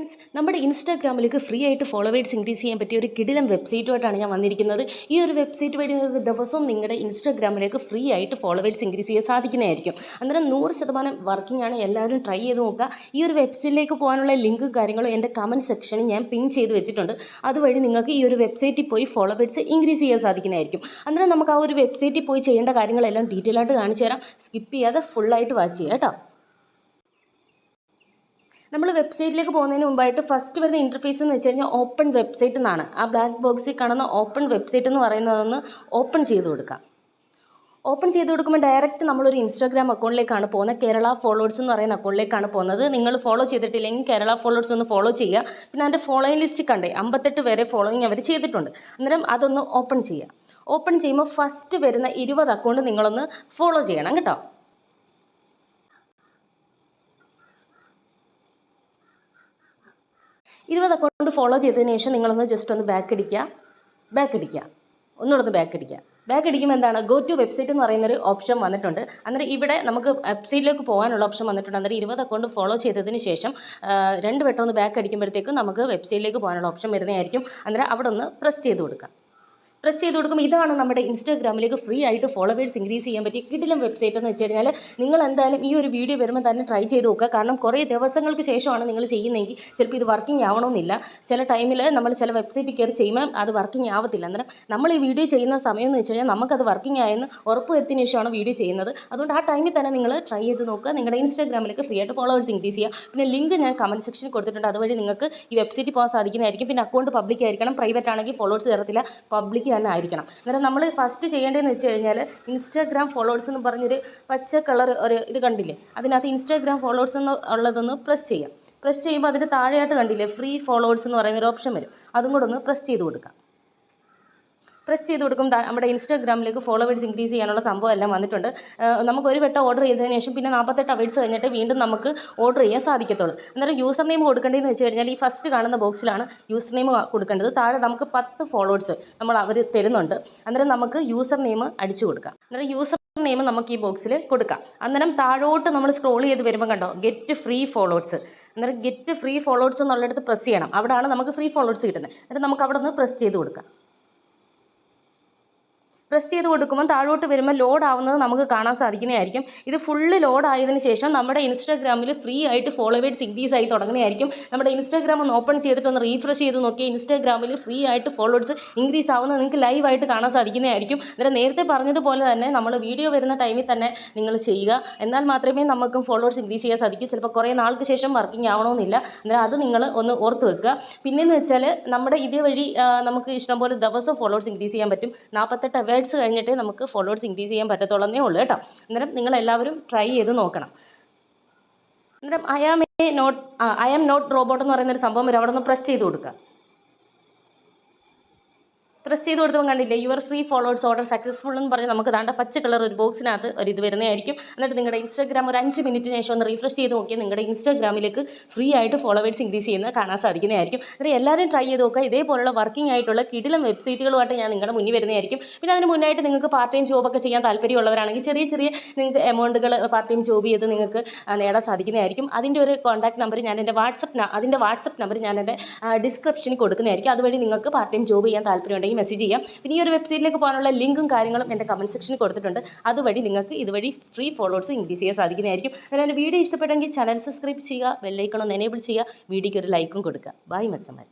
Friends, നമ്മുടെ ഇൻസ്റ്റാഗ്രാമിലേക്ക് free ആയിട്ട് followers increase ചെയ്യാൻ പറ്റിയ ഒരു കിടിലം വെബ്സൈറ്റുമായിട്ടാണ് ഞാൻ വന്നിരിക്കുന്നത്. ഈ ഒരു വെബ്സൈറ്റ് വഴി നിങ്ങൾക്ക് ദിവസവും നിങ്ങളുടെ ഇൻസ്റ്റാഗ്രാമിലേക്ക് ഫ്രീ ആയിട്ട് ഫോളോവേഴ്സ് ഇൻക്രീസ് ചെയ്യാൻ സാധിക്കുന്നതായിരിക്കും. അന്നേരം 100% വർക്കിംഗ് ആണ്. എല്ലാവരും ട്രൈ ചെയ്ത് നോക്കുക. ഈ ഒരു വെബ്സൈറ്റിലേക്ക് പോകാനുള്ള ലിങ്കും കാര്യങ്ങളും എൻ്റെ കമൻറ്റ് സെക്ഷനിൽ ഞാൻ പിൻ ചെയ്ത് വെച്ചിട്ടുണ്ട്. അതുവഴി നിങ്ങൾക്ക് ഈ ഒരു വെബ്സൈറ്റിൽ പോയി ഫോളോവേഴ്സ് ഇൻക്രീസ് ചെയ്യാൻ സാധിക്കുന്നതായിരിക്കും. അന്നേരം നമുക്ക് ആ ഒരു വെബ്സൈറ്റിൽ പോയി ചെയ്യേണ്ട കാര്യങ്ങളെല്ലാം ഡീറ്റെയിൽ ആയിട്ട് കാണിച്ചു തരാം. സ്കിപ്പ് ചെയ്യാതെ ഫുള്ളായിട്ട് വാച്ച് ചെയ്യുക കേട്ടോ. നമ്മൾ വെബ്സൈറ്റിലേക്ക് പോകുന്നതിന് മുമ്പായിട്ട് ഫസ്റ്റ് വരുന്ന ഇൻ്റർഫേസ് എന്ന് വെച്ച് കഴിഞ്ഞാൽ ഓപ്പൺ വെബ്സൈറ്റ് എന്നാണ്. ആ ബ്ലാക്ക് ബോക്സിൽ കാണുന്ന ഓപ്പൺ വെബ്സൈറ്റ് എന്ന് പറയുന്നതൊന്ന് ഓപ്പൺ ചെയ്ത് കൊടുക്കാം. ഓപ്പൺ ചെയ്ത് കൊടുക്കുമ്പോൾ ഡയറക്റ്റ് നമ്മളൊരു ഇൻസ്റ്റാഗ്രാം അക്കൗണ്ടിലേക്കാണ് പോകുന്നത്. കേരള ഫോളോവേഴ്സ് എന്ന് പറയുന്ന അക്കൗണ്ടിലേക്കാണ് പോകുന്നത്. നിങ്ങൾ ഫോളോ ചെയ്തിട്ടില്ലെങ്കിൽ കേരള ഫോളോവേഴ്സ് ഒന്ന് ഫോളോ ചെയ്യുക. പിന്നെ അതിൻ്റെ ഫോളോയിങ് ലിസ്റ്റ് കണ്ടേ 58 വരെ ഫോളോയിങ് അവർ ചെയ്തിട്ടുണ്ട്. അന്നേരം അതൊന്ന് ഓപ്പൺ ചെയ്യുക. ഓപ്പൺ ചെയ്യുമ്പോൾ ഫസ്റ്റ് വരുന്ന 20 അക്കൗണ്ട് നിങ്ങളൊന്ന് ഫോളോ ചെയ്യണം കേട്ടോ. 20 അക്കൗണ്ട് ഫോളോ ചെയ്തതിന് ശേഷം നിങ്ങളൊന്ന് ജസ്റ്റ് ഒന്ന് ബാക്ക് അടിക്കുക. ഒന്നുകൂടെ ബാക്ക് അടിക്കുമ്പോൾ എന്താണ് ഗോ ടു വെബ്സൈറ്റ് എന്ന് പറയുന്നൊരു ഓപ്ഷൻ വന്നിട്ടുണ്ട്. അന്നേരം ഇവിടെ നമുക്ക് വെബ്സൈറ്റിലേക്ക് പോകാനുള്ള ഓപ്ഷൻ വന്നിട്ടുണ്ട്. അന്നേരം 20 അക്കൗണ്ട് ഫോളോ ചെയ്തതിന് ശേഷം 2 വട്ടം ഒന്ന് ബാക്ക് അടിക്കുമ്പോഴത്തേക്കും നമുക്ക് വെബ്സൈറ്റിലേക്ക് പോകാനുള്ള ഓപ്ഷൻ വരുന്നതായിരിക്കും. അന്നേരം അവിടെ ഒന്ന് പ്രസ് ചെയ്ത് കൊടുക്കുമ്പോൾ ഇതാണ് നമ്മുടെ ഇൻസ്റ്റാഗ്രാമിലേക്ക് ഫ്രീ ആയിട്ട് ഫോളോവേഴ്സ് ഇൻക്രീസ് ചെയ്യാൻ പറ്റിയ കിടിലം വെബ്സൈറ്റ് എന്ന് വെച്ച് കഴിഞ്ഞാൽ നിങ്ങൾ എന്തായാലും ഈ ഒരു വീഡിയോ വരുമ്പോൾ തന്നെ ട്രൈ ചെയ്ത് നോക്കുക. കാരണം കുറേ ദിവസങ്ങൾക്ക് ശേഷമാണ് നിങ്ങൾ ചെയ്യുന്നതെങ്കിൽ ചിലപ്പോൾ ഇത് വർക്കിംഗ് ആവണമെന്നില്ല. ചില ടൈമിൽ നമ്മൾ ചില വെബ്സൈറ്റിൽ കയറി ചെയ്യുമ്പോൾ അത് വർക്കിംഗ് ആവത്തില്ല. അന്നേരം നമ്മൾ ഈ വീഡിയോ ചെയ്യുന്ന സമയം എന്ന് വെച്ച് കഴിഞ്ഞാൽ നമുക്കത് വർക്കിംഗ് ആയെന്ന് ഉറപ്പ് വരുത്തിയതിന് ശേഷമാണ് വീഡിയോ ചെയ്യുന്നത്. അതുകൊണ്ട് ആ ടൈമിൽ തന്നെ നിങ്ങൾ ട്രൈ ചെയ്ത് നോക്കുക. നിങ്ങളുടെ ഇൻസ്റ്റാഗ്രാമിലേക്ക് ഫ്രീ ആയിട്ട് ഫോളോവേഴ്സ് ഇൻക്രീസ് ചെയ്യുക. പിന്നെ ലിങ്ക് ഞാൻ കമൻറ്റ് സെക്ഷനിൽ കൊടുത്തിട്ടുണ്ട്. അതുവഴി നിങ്ങൾക്ക് ഈ വെബ്സൈറ്റിൽ പോകാൻ സാധിക്കുന്നതായിരിക്കും. പിന്നെ അക്കൗണ്ട് പബ്ലിക് ആയിരിക്കണം. പ്രൈവറ്റ് ആണെങ്കിൽ ഫോളോവേഴ്സ് കയറത്തില്ല, പബ്ലിക് തന്നെ ആയിരിക്കണം. അന്നേരം നമ്മൾ ഫസ്റ്റ് ചെയ്യേണ്ടതെന്ന് വെച്ച് കഴിഞ്ഞാൽ ഇൻസ്റ്റാഗ്രാം ഫോളോവേഴ്സ് എന്ന് പറഞ്ഞൊരു പച്ച കളർ ഒരു ഇത് കണ്ടില്ലേ, അതിനകത്ത് ഇൻസ്റ്റാഗ്രാം ഫോളോവേഴ്സ് എന്ന് ഉള്ളതൊന്ന് പ്രസ് ചെയ്യുമ്പോൾ അതിൻ്റെ താഴെയായിട്ട് കണ്ടില്ലേ ഫ്രീ ഫോളോവേഴ്സ് എന്ന് പറയുന്നൊരു ഓപ്ഷൻ വരും. അതും കൂടെ ഒന്ന് പ്രസ് ചെയ്ത് കൊടുക്കാം. നമ്മുടെ ഇൻസ്റ്റാഗ്രാമിലേക്ക് ഫോളോവേഴ്സ് ഇൻക്രീസ് ചെയ്യാനുള്ള സംഭവം എല്ലാം വന്നിട്ടുണ്ട്. നമുക്ക് ഒരു വട്ടം ഓർഡർ ചെയ്തതിന് ശേഷം പിന്നെ 48 അവേഴ്സ് കഴിഞ്ഞിട്ട് വീണ്ടും നമുക്ക് ഓർഡർ ചെയ്യാൻ സാധിക്കത്തുള്ളൂ. അന്നേരം യൂസർ നെയിം കൊടുക്കേണ്ടതെന്ന് വെച്ച് കഴിഞ്ഞാൽ ഈ ഫസ്റ്റ് കാണുന്ന ബോക്സിലാണ് യൂസർ നെയിം കൊടുക്കേണ്ടത്. താഴെ നമുക്ക് 10 ഫോളോവേഴ്സ് അവർ തരുന്നുണ്ട്. അന്നേരം നമുക്ക് യൂസർ നെയിം അടിച്ചു കൊടുക്കാം. അന്നേരം യൂസർ നെയിം നമുക്ക് ഈ ബോക്സിൽ കൊടുക്കാം. അന്നേരം താഴോട്ട് നമ്മൾ സ്ക്രോൾ ചെയ്ത് വരുമ്പോൾ കണ്ടോ ഗെറ്റ് ഫ്രീ ഫോളോവേഴ്സ്. അന്നേരം ഗെറ്റ് ഫ്രീ ഫോളോവേഴ്സ് എന്നുള്ളിടത്ത് പ്രസ് ചെയ്യണം. അവിടെയാണ് നമുക്ക് ഫ്രീ ഫോളോവേഴ്സ് കിട്ടുന്നത്. അന്നേരം നമുക്ക് അവിടെ നിന്ന് പ്രസ് ചെയ്ത് കൊടുക്കാം. പ്രസ് ചെയ്ത് കൊടുക്കുമ്പോൾ താഴോട്ട് വരുമ്പോൾ ലോഡ് ആവുന്നത് നമുക്ക് കാണാൻ സാധിക്കുന്നതായിരിക്കും. ഇത് ഫുള്ള് ലോഡ് ആയതിനു ശേഷം നമ്മുടെ ഇൻസ്റ്റാഗ്രാമിൽ ഫ്രീ ആയിട്ട് ഫോളോവേഴ്സ് ഇൻക്രീസ് ആയി തുടങ്ങുന്നതായിരിക്കും. നമ്മുടെ ഇൻസ്റ്റാഗ്രാം ഒന്ന് ഓപ്പൺ ചെയ്തിട്ട് ഒന്ന് റീഫ്രഷ് ചെയ്ത് നോക്കിയാൽ ഇൻസ്റ്റാഗ്രാമിൽ ഫ്രീ ആയിട്ട് ഫോളോവേഴ്സ് ഇൻക്രീസ് ആവുന്നത് നിങ്ങൾക്ക് ലൈവായിട്ട് കാണാൻ സാധിക്കുന്നതായിരിക്കും. അന്നേരം നേരത്തെ പറഞ്ഞതുപോലെ തന്നെ നമ്മൾ വീഡിയോ വരുന്ന ടൈമിൽ തന്നെ നിങ്ങൾ ചെയ്യുക. എന്നാൽ മാത്രമേ നമുക്കും ഫോളോവേഴ്സ് ഇൻക്രീസ് ചെയ്യാൻ സാധിക്കൂ. ചിലപ്പോൾ കുറേ നാൾക്ക് ശേഷം വർക്കിംഗ് ആവണമെന്നില്ല. അന്നേരം അത് നിങ്ങൾ ഒന്ന് ഓർത്ത് വെക്കുക. പിന്നെയെന്ന് വെച്ചാൽ നമ്മുടെ ഇതുവഴി നമുക്ക് ഇഷ്ടംപോലെ ദിവസം ഫോളോവേഴ്സ് ഇൻക്രീസ് ചെയ്യാൻ പറ്റും. 48 അവേഴ്സ് കഴിഞ്ഞിട്ടേ നമുക്ക് ഫോളോവേഴ്സ് ഇൻക്രീസ് ചെയ്യാൻ പറ്റത്തുള്ളതേ ഉള്ളൂ കേട്ടോ. അന്നേരം നിങ്ങളെല്ലാവരും ട്രൈ ചെയ്ത് നോക്കണം. അന്നേരം ഐ ആം നോട്ട് റോബോട്ട് എന്ന് പറയുന്നൊരു സംഭവം വരും. അവിടെ ഒന്ന് പ്രസ് ചെയ്ത് കൊടുക്കുക. പ്രസ് ചെയ്ത് കൊടുത്തപ്പോൾ കണ്ടില്ലേ your free followers order successful എന്ന് പറഞ്ഞ് നമുക്ക് ദാണ്ട പച്ച കളർ ഒരു ബോക്സിനകത്ത് ഒരു ഇത് വരുന്നതായിരിക്കും. എന്നിട്ട് നിങ്ങളുടെ ഇൻസ്റ്റാഗ്രാം ഒരു 5 മിനിറ്റിന് ശേഷം ഒന്ന് റീഫ്രഷ് ചെയ്ത് നോക്കിയാൽ നിങ്ങളുടെ ഇൻസ്റ്റാഗ്രാമിലേക്ക് ഫ്രീ ആയിട്ട് ഫോളോവേഴ്സ് ഇൻക്രീസ് ചെയ്യുന്നത് കാണാൻ സാധിക്കുന്നതായിരിക്കും. അന്നേരം എല്ലാവരും ട്രൈ ചെയ്ത് നോക്കുക. ഇതേപോലുള്ള വർക്കിംഗ് ആയിട്ടുള്ള കിടിലം വെബ്സൈറ്റുകളുമായിട്ട് ഞാൻ നിങ്ങളുടെ മുന്നിൽ വരുന്നതായിരിക്കും. പിന്നെ അതിന് മുന്നായിട്ട് നിങ്ങൾക്ക് പാർട്ട് ടൈം ജോബൊക്കെ ചെയ്യാൻ താല്പര്യമുള്ളവരാണെങ്കിൽ ചെറിയ നിങ്ങൾക്ക് എമൗണ്ടുകൾ പാർട്ട് ടൈം ജോബ് ചെയ്ത് നിങ്ങൾക്ക് നേടാൻ സാധിക്കുന്നതായിരിക്കും. അതിൻ്റെ ഒരു കോൺടാക്ട് നമ്പർ ഞാൻ എൻ്റെ വാട്സപ്പ് നമ്പർ ഞാൻ എൻ്റെ ഡിസ്ക്രിപ്ഷനിൽ കൊടുക്കുന്നതായിരിക്കും. അതുവഴി നിങ്ങൾക്ക് പാർട്ട് ടൈം ജോബ് ചെയ്യാൻ താല്പര്യമുണ്ടെങ്കിൽ മെസ്സേജ് ചെയ്യാം. പിന്നെ ഈ ഒരു വെബ്സൈറ്റിലേക്ക് പോകാനുള്ള ലിങ്കും കാര്യങ്ങളും എൻ്റെ കമൻറ്റ് സെക്ഷനിൽ കൊടുത്തിട്ടുണ്ട്. അതുവഴി നിങ്ങൾക്ക് ഇതുവഴി ഫ്രീ ഫോളോവേഴ്സ് ഇൻക്രീസ് ചെയ്യാൻ സാധിക്കുന്നതായിരിക്കും. അതായത് വീഡിയോ ഇഷ്ടപ്പെട്ടെങ്കിൽ ചാനൽ സബ്സ്ക്രൈബ് ചെയ്യുക, ബെൽ ഐക്കൺ ഒന്ന് എനേബിൾ ചെയ്യുക, വീഡിയോയ്ക്ക് ഒരു ലൈക്കും കൊടുക്കുക. ബൈ മച്ചന്മാർ.